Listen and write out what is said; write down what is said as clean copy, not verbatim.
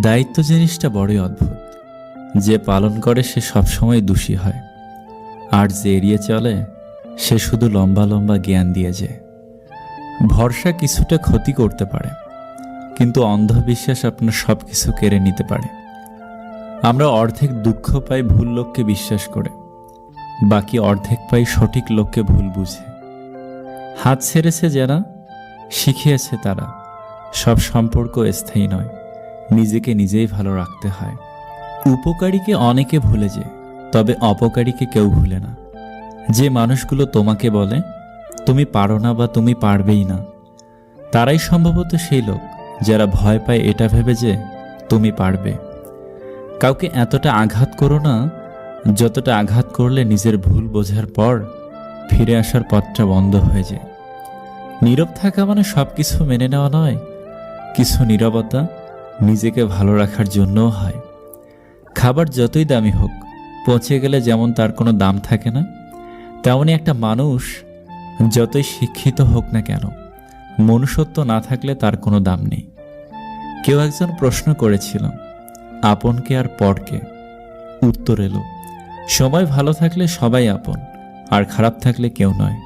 দায়িত্ব জিনিসটা বড়ই অদ্ভুত। যে পালন করে সে সবসময় দোষী হয়, আর যে এড়িয়ে চলে সে শুধু লম্বা লম্বা জ্ঞান দিয়ে যায়। ভরসা কিছুটা ক্ষতি করতে পারে, কিন্তু অন্ধবিশ্বাস আপনার সব কিছু কেড়ে নিতে পারে। আমরা অর্ধেক দুঃখ পাই ভুল লোককে বিশ্বাস করে, বাকি অর্ধেক পাই সঠিক লোককে ভুল বুঝে। হাত ছেড়েছে যারা, শিখিয়েছে তারা, সব সম্পর্ক স্থায়ী নয়, নিজেকে নিজেই ভালো রাখতে হয়। উপকারীকে অনেকে ভুলে যায়, তবে অপকারীকে কেউ ভুলে না। যে মানুষগুলো তোমাকে বলে তুমি পারো না বা তুমি পারবেই না, তারাই সম্ভবত সেই লোক যারা ভয় পায় এটা ভেবে যে তুমি পারবে। কাউকে এতটা আঘাত করো না যতটা আঘাত করলে নিজের ভুল বোঝার পর ফিরে আসার পথটা বন্ধ হয়ে যায়। নীরব থাকা মানে সব কিছু মেনে নেওয়া নয়, কিছু নীরবতা নিজেকে ভালো রাখার জন্যও হয়। খাবার যতই দামি হোক, পচে গেলে যেমন তার কোনো দাম থাকে না, তেমনি একটা মানুষ যতই শিক্ষিত হোক না কেন, মনুষ্যত্ব না থাকলে তার কোনো দাম নেই। কেউ একজন প্রশ্ন করেছিল, আপনকে আর পরকে? উত্তর এলো, সময় ভালো থাকলে সবাই আপন, আর খারাপ থাকলে কেউ নয়।